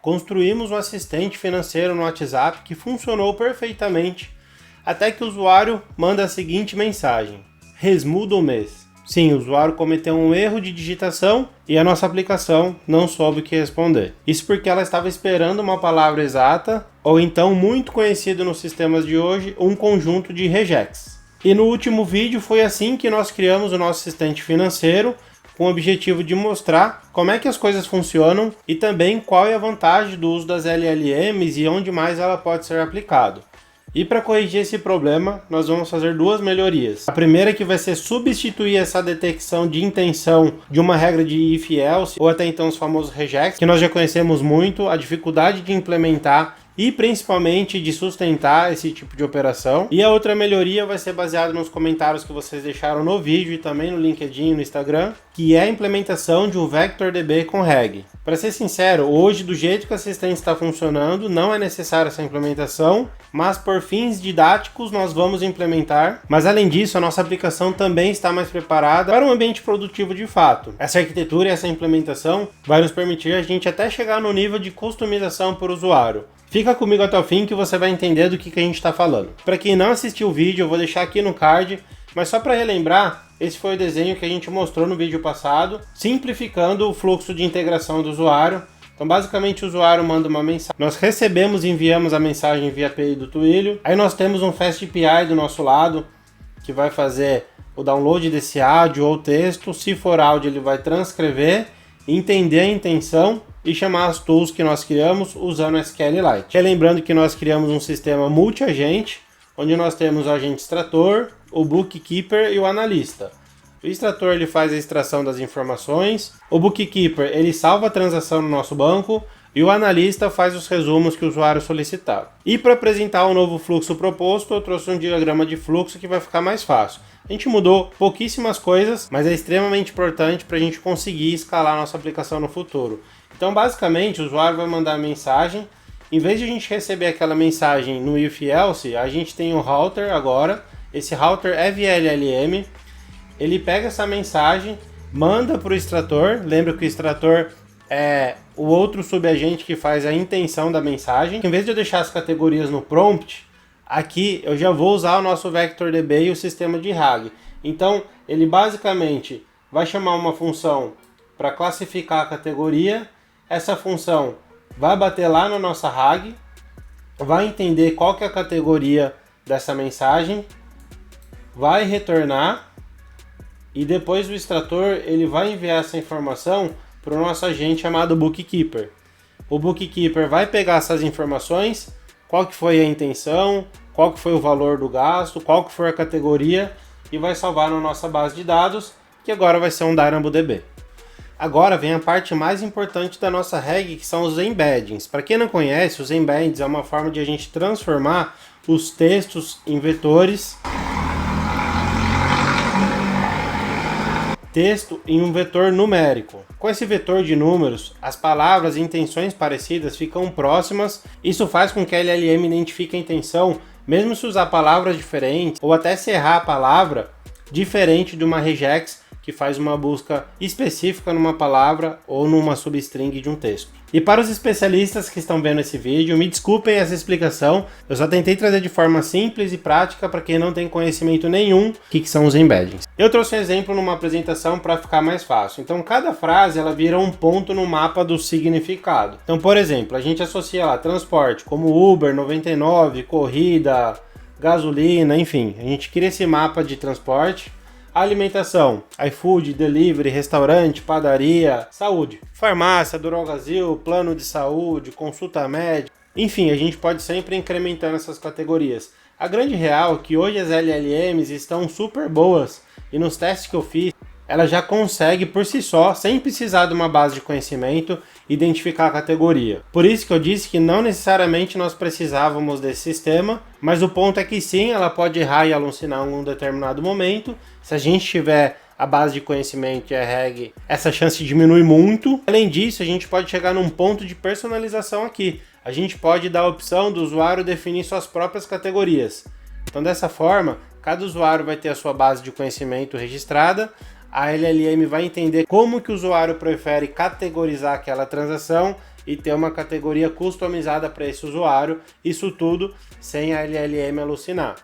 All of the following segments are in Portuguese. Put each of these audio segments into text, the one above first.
Construímos um assistente financeiro no WhatsApp que funcionou perfeitamente, até que o usuário manda a seguinte mensagem: resmu do mês. Sim, o usuário cometeu um erro de digitação e a nossa aplicação não soube o que responder. Isso porque ela estava esperando uma palavra exata, ou então, muito conhecido nos sistemas de hoje, um conjunto de regex. E no último vídeo foi assim que nós criamos o nosso assistente financeiro, com o objetivo de mostrar como é que as coisas funcionam e também qual é a vantagem do uso das LLMs e onde mais ela pode ser aplicado. E para corrigir esse problema, nós vamos fazer duas melhorias. A primeira que vai ser substituir essa detecção de intenção de uma regra de if else, ou até então os famosos regex, que nós já conhecemos muito, a dificuldade de implementar e principalmente de sustentar esse tipo de operação. E a outra melhoria vai ser baseada nos comentários que vocês deixaram no vídeo e também no LinkedIn e no Instagram, que é a implementação de um VectorDB com reg. Para ser sincero, hoje do jeito que o assistente está funcionando, não é necessária essa implementação, mas por fins didáticos nós vamos implementar. Mas além disso, a nossa aplicação também está mais preparada para um ambiente produtivo de fato. Essa arquitetura e essa implementação vai nos permitir a gente até chegar no nível de customização por usuário. Fica comigo até o fim que você vai entender do que a gente está falando. Para quem não assistiu o vídeo, eu vou deixar aqui no card, mas só para relembrar, esse foi o desenho que a gente mostrou no vídeo passado, simplificando o fluxo de integração do usuário. Então basicamente o usuário manda uma mensagem, nós recebemos e enviamos a mensagem via API do Twilio, aí nós temos um Fast API do nosso lado, que vai fazer o download desse áudio ou texto. Se for áudio, ele vai transcrever, entender a intenção e chamar as tools que nós criamos usando o SQLite. E lembrando que nós criamos um sistema multi-agente, onde nós temos o agente extrator, o bookkeeper e o analista. O extrator ele faz a extração das informações, o bookkeeper ele salva a transação no nosso banco e o analista faz os resumos que o usuário solicitar. E para apresentar o novo fluxo proposto, eu trouxe um diagrama de fluxo que vai ficar mais fácil. A gente mudou pouquíssimas coisas, mas é extremamente importante para a gente conseguir escalar a nossa aplicação no futuro. Então, basicamente, o usuário vai mandar a mensagem. Em vez de a gente receber aquela mensagem no if else, a gente tem um router agora. Esse router é via LLM. Ele pega essa mensagem, manda para o extrator. Lembra que o extrator é o outro subagente que faz a intenção da mensagem. Em vez de eu deixar as categorias no prompt, aqui eu já vou usar o nosso VectorDB e o sistema de RAG. Então, ele basicamente vai chamar uma função para classificar a categoria. Essa função vai bater lá na nossa RAG, vai entender qual que é a categoria dessa mensagem, vai retornar e depois o extrator ele vai enviar essa informação para o nosso agente chamado bookkeeper. O bookkeeper vai pegar essas informações, qual que foi a intenção, qual que foi o valor do gasto, qual que foi a categoria e vai salvar na nossa base de dados, que agora vai ser um DynamoDB. Agora vem a parte mais importante da nossa reg, que são os embeddings. Para quem não conhece, os embeddings é uma forma de a gente transformar os textos em vetores, texto em um vetor numérico. Com esse vetor de números, as palavras e intenções parecidas ficam próximas. Isso faz com que a LLM identifique a intenção, mesmo se usar palavras diferentes, ou até se errar a palavra, diferente de uma regex, que faz uma busca específica numa palavra ou numa substring de um texto. E para os especialistas que estão vendo esse vídeo, me desculpem essa explicação, eu só tentei trazer de forma simples e prática para quem não tem conhecimento nenhum do que são os embeddings. Eu trouxe um exemplo numa apresentação para ficar mais fácil. Então cada frase ela vira um ponto no mapa do significado. Então, por exemplo, a gente associa lá transporte como Uber, 99, corrida, gasolina, enfim, a gente cria esse mapa de transporte. Alimentação, iFood, delivery, restaurante, padaria, saúde, farmácia, Drogasil, plano de saúde, consulta médica, enfim, a gente pode sempre incrementando essas categorias. A grande real é que hoje as LLMs estão super boas e nos testes que eu fiz, ela já consegue por si só, sem precisar de uma base de conhecimento, identificar a categoria. Por isso que eu disse que não necessariamente nós precisávamos desse sistema, mas o ponto é que sim, ela pode errar e alucinar em um determinado momento. Se a gente tiver a base de conhecimento e a reg, essa chance diminui muito. Além disso, a gente pode chegar num ponto de personalização aqui. A gente pode dar a opção do usuário definir suas próprias categorias. Então dessa forma, cada usuário vai ter a sua base de conhecimento registrada, a LLM vai entender como que o usuário prefere categorizar aquela transação e ter uma categoria customizada para esse usuário, isso tudo sem a LLM alucinar.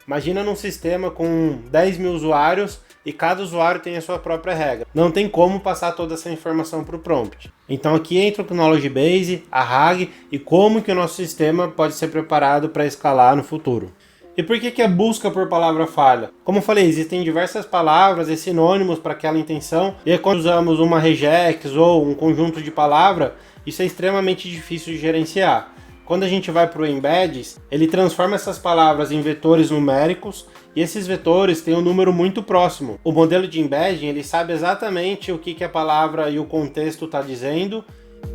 Imagina num sistema com 10 mil usuários e cada usuário tem a sua própria regra. Não tem como passar toda essa informação para o prompt. Então aqui entra o Knowledge Base, a RAG e como que o nosso sistema pode ser preparado para escalar no futuro. E por que a busca por palavra falha? Como eu falei, existem diversas palavras e sinônimos para aquela intenção, e aí quando usamos uma regex ou um conjunto de palavras, isso é extremamente difícil de gerenciar. Quando a gente vai para o Embeds, ele transforma essas palavras em vetores numéricos, e esses vetores têm um número muito próximo. O modelo de embedding, ele sabe exatamente o que a palavra e o contexto está dizendo,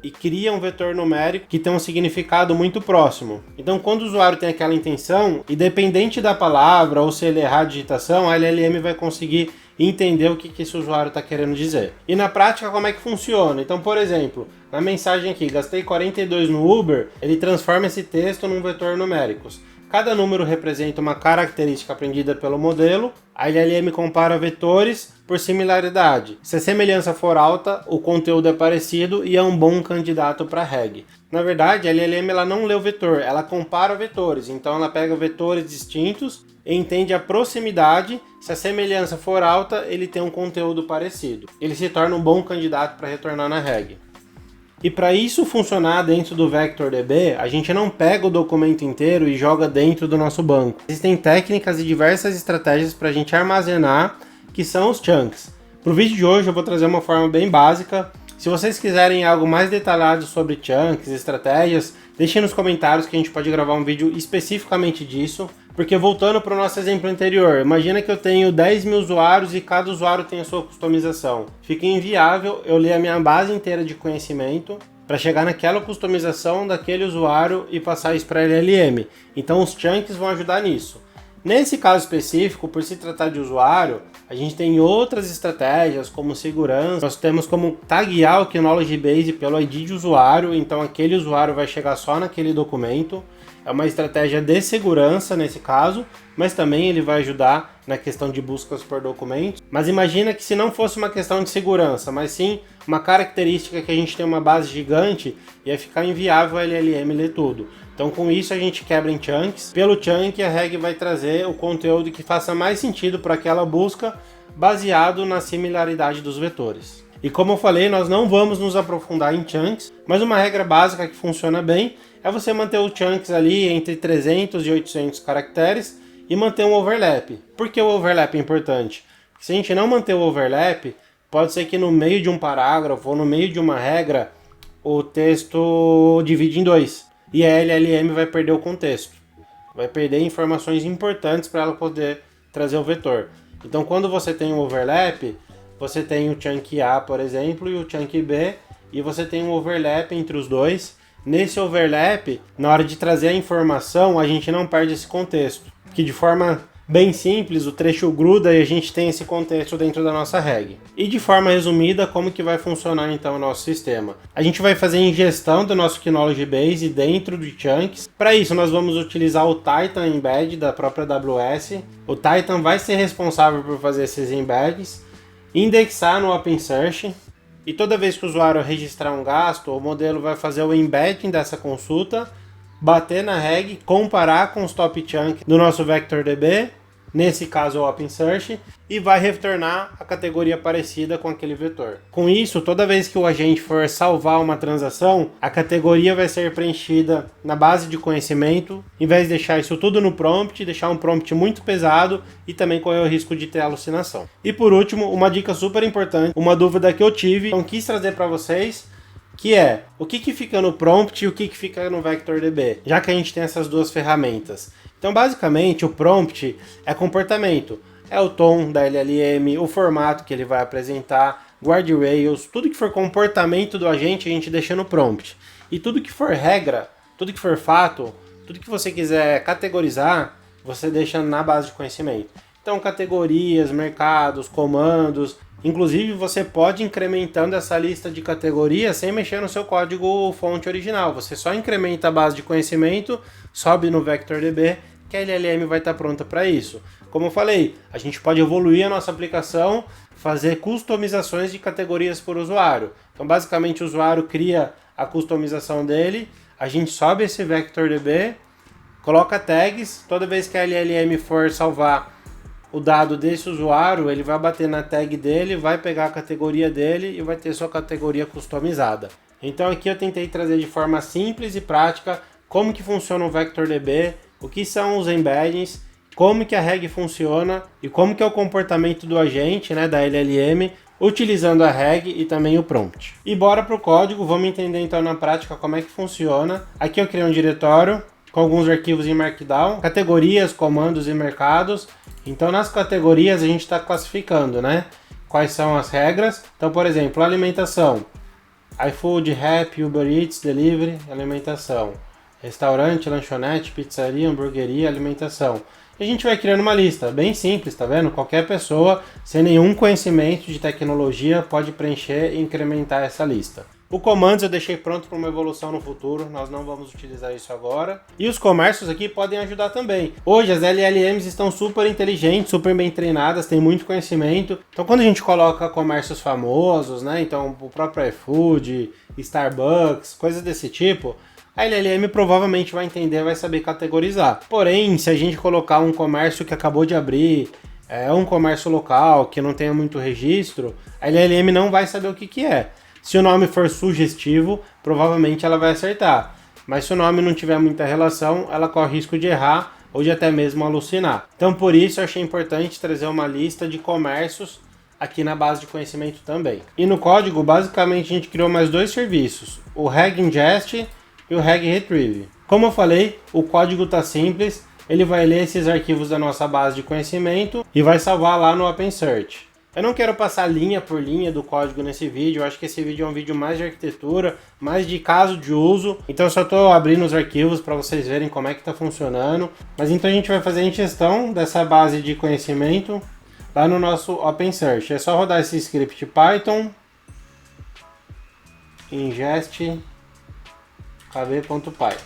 e cria um vetor numérico que tem um significado muito próximo. Então, quando o usuário tem aquela intenção, independente da palavra ou se ele errar a digitação, a LLM vai conseguir entender o que esse usuário está querendo dizer. E na prática, como é que funciona? Então, por exemplo, na mensagem aqui, gastei 42 no Uber, ele transforma esse texto num vetor numéricos. Cada número representa uma característica aprendida pelo modelo. A LLM compara vetores por similaridade. Se a semelhança for alta, o conteúdo é parecido e é um bom candidato para RAG. Na verdade, a LLM ela não lê o vetor, ela compara vetores. Então ela pega vetores distintos e entende a proximidade. Se a semelhança for alta, ele tem um conteúdo parecido. Ele se torna um bom candidato para retornar na RAG. E para isso funcionar dentro do VectorDB, a gente não pega o documento inteiro e joga dentro do nosso banco. Existem técnicas e diversas estratégias para a gente armazenar, que são os chunks. Para o vídeo de hoje eu vou trazer uma forma bem básica. Se vocês quiserem algo mais detalhado sobre chunks, estratégias, deixem nos comentários que a gente pode gravar um vídeo especificamente disso. Porque voltando para o nosso exemplo anterior, imagina que eu tenho 10 mil usuários e cada usuário tem a sua customização. Fica inviável eu ler a minha base inteira de conhecimento para chegar naquela customização daquele usuário e passar isso para a LLM. Então os chunks vão ajudar nisso. Nesse caso específico, por se tratar de usuário, a gente tem outras estratégias como segurança. Nós temos como taguear o Knowledge Base pelo ID de usuário, então aquele usuário vai chegar só naquele documento. É uma estratégia de segurança nesse caso, mas também ele vai ajudar na questão de buscas por documentos. Mas imagina que se não fosse uma questão de segurança, mas sim uma característica que a gente tem uma base gigante, ia ficar inviável a LLM ler tudo. Então com isso a gente quebra em chunks. Pelo chunk a RAG vai trazer o conteúdo que faça mais sentido para aquela busca, baseado na similaridade dos vetores. E como eu falei, nós não vamos nos aprofundar em chunks, mas uma regra básica que funciona bem é você manter os chunks ali entre 300 e 800 caracteres e manter um overlap. Por que o overlap é importante? Porque se a gente não manter o overlap, pode ser que no meio de um parágrafo ou no meio de uma regra, o texto divide em dois. E a LLM vai perder o contexto. Vai perder informações importantes para ela poder trazer o vetor. Então quando você tem um overlap, você tem o chunk A, por exemplo, e o chunk B, e você tem um overlap entre os dois. Nesse overlap, na hora de trazer a informação, a gente não perde esse contexto. Que de forma bem simples, o trecho gruda e a gente tem esse contexto dentro da nossa RAG. E de forma resumida, como que vai funcionar então o nosso sistema? A gente vai fazer a ingestão do nosso Knowledge Base dentro de chunks. Para isso, nós vamos utilizar o Titan Embed da própria AWS. O Titan vai ser responsável por fazer esses embeds, indexar no OpenSearch, e toda vez que o usuário registrar um gasto, o modelo vai fazer o embedding dessa consulta, bater na RAG, comparar com os top chunk do nosso VectorDB, nesse caso o OpenSearch, e vai retornar a categoria parecida com aquele vetor. Com isso, toda vez que o agente for salvar uma transação, a categoria vai ser preenchida na base de conhecimento, em vez de deixar isso tudo no prompt, deixar um prompt muito pesado e também correr o risco de ter alucinação. E por último, uma dica super importante, uma dúvida que eu tive, então quis trazer para vocês, que é o que fica no prompt e o que fica no VectorDB, já que a gente tem essas duas ferramentas. Então, basicamente, o prompt é comportamento, é o tom da LLM, o formato que ele vai apresentar, guardrails, tudo que for comportamento do agente a gente deixa no prompt. E tudo que for regra, tudo que for fato, tudo que você quiser categorizar, você deixa na base de conhecimento. Então, categorias, mercados, comandos. Inclusive, você pode ir incrementando essa lista de categorias sem mexer no seu código fonte original. Você só incrementa a base de conhecimento, sobe no VectorDB, que a LLM vai estar pronta para isso. Como eu falei, a gente pode evoluir a nossa aplicação, fazer customizações de categorias por usuário. Então, basicamente, o usuário cria a customização dele, a gente sobe esse VectorDB, coloca tags, toda vez que a LLM for salvar o dado desse usuário, ele vai bater na tag dele, vai pegar a categoria dele e vai ter sua categoria customizada. Então aqui eu tentei trazer de forma simples e prática como que funciona o VectorDB, o que são os embeddings, como que a reg funciona e como que é o comportamento do agente, né, da LLM, utilizando a reg e também o prompt. E bora para o código, vamos entender então na prática como é que funciona. Aqui eu criei um diretório com alguns arquivos em Markdown, categorias, comandos e mercados. Então nas categorias a gente está classificando, né, quais são as regras. Então, por exemplo, alimentação, iFood, Rappi, Uber Eats, Delivery, alimentação. Restaurante, lanchonete, pizzaria, hamburgueria, alimentação. E a gente vai criando uma lista, bem simples, tá vendo? Qualquer pessoa, sem nenhum conhecimento de tecnologia, pode preencher e incrementar essa lista. O commands eu deixei pronto para uma evolução no futuro, nós não vamos utilizar isso agora. E os comércios aqui podem ajudar também. Hoje as LLMs estão super inteligentes, super bem treinadas, têm muito conhecimento. Então quando a gente coloca comércios famosos, né? Então o próprio iFood, Starbucks, coisas desse tipo, a LLM provavelmente vai entender, vai saber categorizar. Porém, se a gente colocar um comércio que acabou de abrir, um comércio local, que não tenha muito registro, a LLM não vai saber o que é. Se o nome for sugestivo, provavelmente ela vai acertar. Mas se o nome não tiver muita relação, ela corre risco de errar ou de até mesmo alucinar. Então por isso eu achei importante trazer uma lista de comércios aqui na base de conhecimento também. E no código, basicamente, a gente criou mais dois serviços, o reg ingest e o reg retrieve. Como eu falei, o código está simples, ele vai ler esses arquivos da nossa base de conhecimento e vai salvar lá no OpenSearch. Eu não quero passar linha por linha do código nesse vídeo, eu acho que esse vídeo é um vídeo mais de arquitetura, mais de caso de uso, então eu só estou abrindo os arquivos para vocês verem como é que está funcionando. Mas então a gente vai fazer a ingestão dessa base de conhecimento lá no nosso OpenSearch. É só rodar esse script Python, ingest kb.py.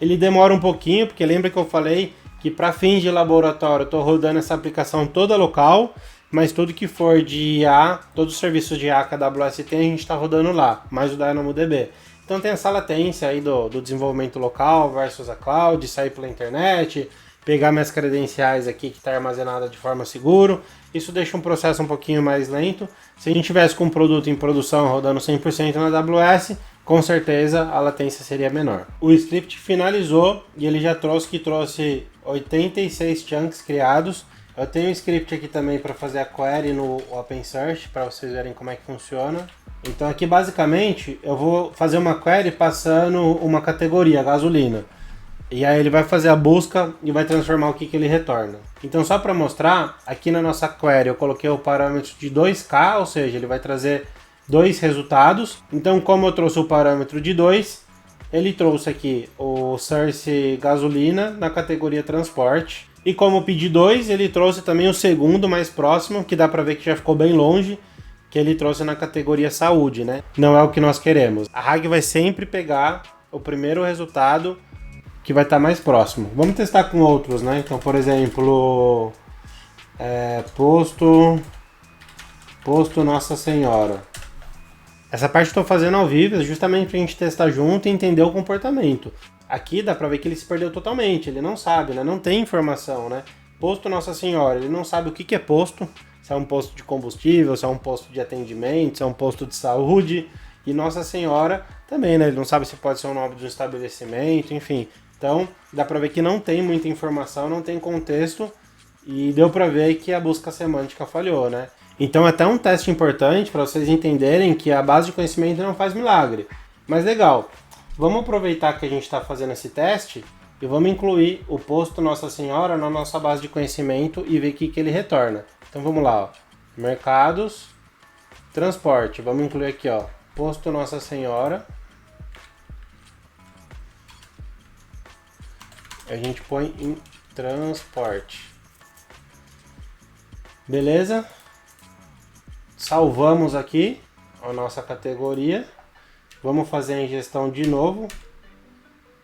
Ele demora um pouquinho, porque lembra que eu falei que para fins de laboratório eu estou rodando essa aplicação toda local, mas tudo que for de IA, todos os serviços de IA que a AWS tem, a gente está rodando lá, mais o DynamoDB. Então tem essa latência aí do desenvolvimento local versus a cloud, sair pela internet, pegar minhas credenciais aqui que está armazenada de forma segura. Isso deixa um processo um pouquinho mais lento. Se a gente tivesse com um produto em produção rodando 100% na AWS, com certeza a latência seria menor. O script finalizou e ele já trouxe 86 chunks criados. Eu tenho um script aqui também para fazer a query no OpenSearch, para vocês verem como é que funciona. Então aqui basicamente eu vou fazer uma query passando uma categoria, gasolina. E aí ele vai fazer a busca e vai transformar o que ele retorna. Então só para mostrar, aqui na nossa query eu coloquei o parâmetro de 2K, ou seja, ele vai trazer dois resultados. Então como eu trouxe o parâmetro de 2, ele trouxe aqui o source gasolina na categoria transporte. E como eu pedi 2, ele trouxe também o segundo mais próximo, que dá para ver que já ficou bem longe, que ele trouxe na categoria saúde, né? Não é o que nós queremos. A RAG vai sempre pegar o primeiro resultado que vai estar mais próximo. Vamos testar com outros, né? Então, por exemplo, posto Nossa Senhora. Essa parte eu estou fazendo ao vivo justamente para a gente testar junto e entender o comportamento. Aqui dá pra ver que ele se perdeu totalmente, ele não sabe, né? Não tem informação, né? Posto Nossa Senhora, ele não sabe o que é posto, se é um posto de combustível, se é um posto de atendimento, se é um posto de saúde. E Nossa Senhora também, né? Ele não sabe se pode ser o nome de um estabelecimento, enfim. Então, dá pra ver que não tem muita informação, não tem contexto, e deu pra ver que a busca semântica falhou, né? Então, até um teste importante para vocês entenderem que a base de conhecimento não faz milagre. Mas legal. Vamos aproveitar que a gente está fazendo esse teste e vamos incluir o posto Nossa Senhora na nossa base de conhecimento e ver o que ele retorna. Então vamos lá, ó. Mercados, transporte. Vamos incluir aqui, ó, posto Nossa Senhora. A gente põe em transporte. Beleza? Salvamos aqui a nossa categoria. Vamos fazer a ingestão de novo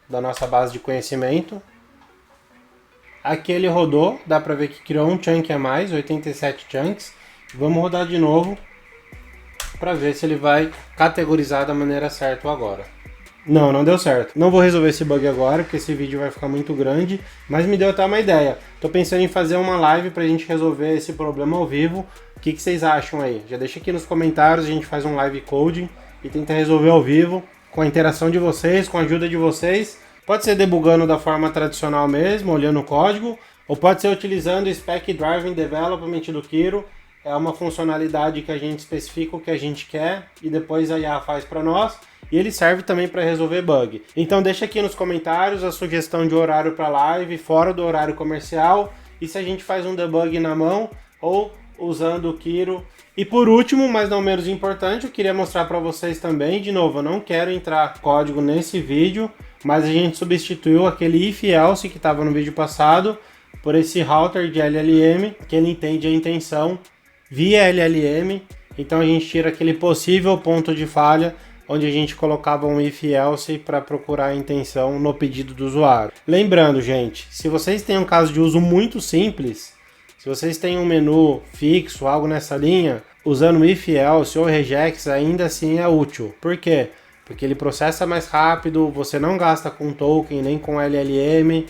da nossa base de conhecimento. Aqui ele rodou, dá pra ver que criou um chunk a mais, 87 chunks. Vamos rodar de novo para ver se ele vai categorizar da maneira certa agora. Não deu certo. Não vou resolver esse bug agora, porque esse vídeo vai ficar muito grande, mas me deu até uma ideia. Tô pensando em fazer uma live pra gente resolver esse problema ao vivo. O que vocês acham aí? Já deixa aqui nos comentários, a gente faz um live coding e tenta resolver ao vivo, com a interação de vocês, com a ajuda de vocês. Pode ser debugando da forma tradicional mesmo, olhando o código, ou pode ser utilizando o Spec Driven Development do Kiro. É uma funcionalidade que a gente especifica o que a gente quer e depois a IA faz para nós. E ele serve também para resolver bug. Então deixa aqui nos comentários a sugestão de horário para live, fora do horário comercial, e se a gente faz um debug na mão ou usando o Kiro. E por último, mas não menos importante, eu queria mostrar para vocês também, de novo, eu não quero entrar código nesse vídeo, mas a gente substituiu aquele if else que estava no vídeo passado por esse router de LLM, que ele entende a intenção via LLM, então a gente tira aquele possível ponto de falha onde a gente colocava um if else para procurar a intenção no pedido do usuário. Lembrando, gente, se vocês têm um caso de uso muito simples, se vocês têm um menu fixo, algo nessa linha, usando o if else ou regex ainda assim é útil. Por quê? Porque ele processa mais rápido, você não gasta com token nem com LLM,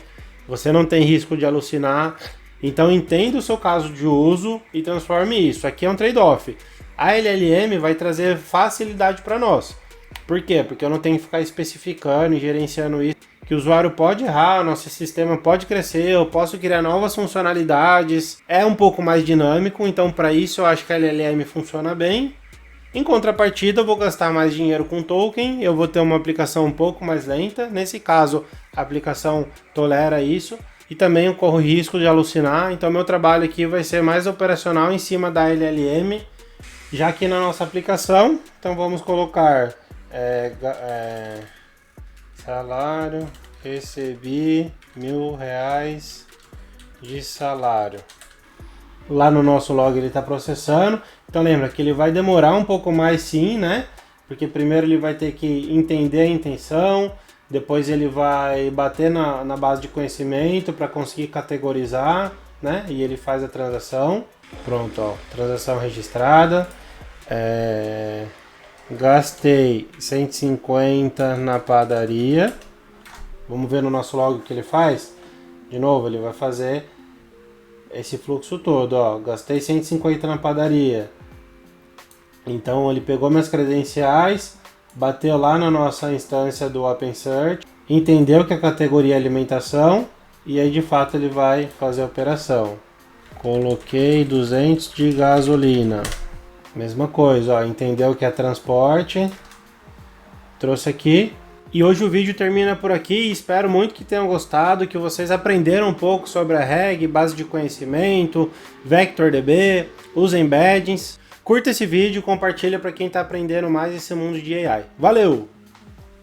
você não tem risco de alucinar. Então entenda o seu caso de uso e transforme isso. Aqui é um trade-off. A LLM vai trazer facilidade para nós. Por quê? Porque eu não tenho que ficar especificando e gerenciando isso. Que o usuário pode errar, nosso sistema pode crescer, eu posso criar novas funcionalidades. É um pouco mais dinâmico, então para isso eu acho que a LLM funciona bem. Em contrapartida, eu vou gastar mais dinheiro com token, eu vou ter uma aplicação um pouco mais lenta. Nesse caso, a aplicação tolera isso. E também eu corro risco de alucinar, então meu trabalho aqui vai ser mais operacional em cima da LLM. Já aqui na nossa aplicação, então vamos colocar salário, recebi R$1.000 de salário. Lá no nosso log ele está processando, então lembra que ele vai demorar um pouco mais sim, né? Porque primeiro ele vai ter que entender a intenção, depois ele vai bater na base de conhecimento para conseguir categorizar, né? E ele faz a transação. Pronto, ó, transação registrada. Gastei 150 na padaria. Vamos ver no nosso log o que ele faz. De novo, ele vai fazer esse fluxo todo, ó. Gastei 150 na padaria. Então ele pegou minhas credenciais, bateu lá na nossa instância do OpenSearch, entendeu que a categoria é alimentação e aí de fato ele vai fazer a operação. Coloquei 200 de gasolina. Mesma coisa, ó, entendeu que é transporte, trouxe aqui. E hoje o vídeo termina por aqui, espero muito que tenham gostado, que vocês aprenderam um pouco sobre a RAG, base de conhecimento, VectorDB, os embeddings. Curta esse vídeo, compartilha para quem está aprendendo mais esse mundo de AI. Valeu!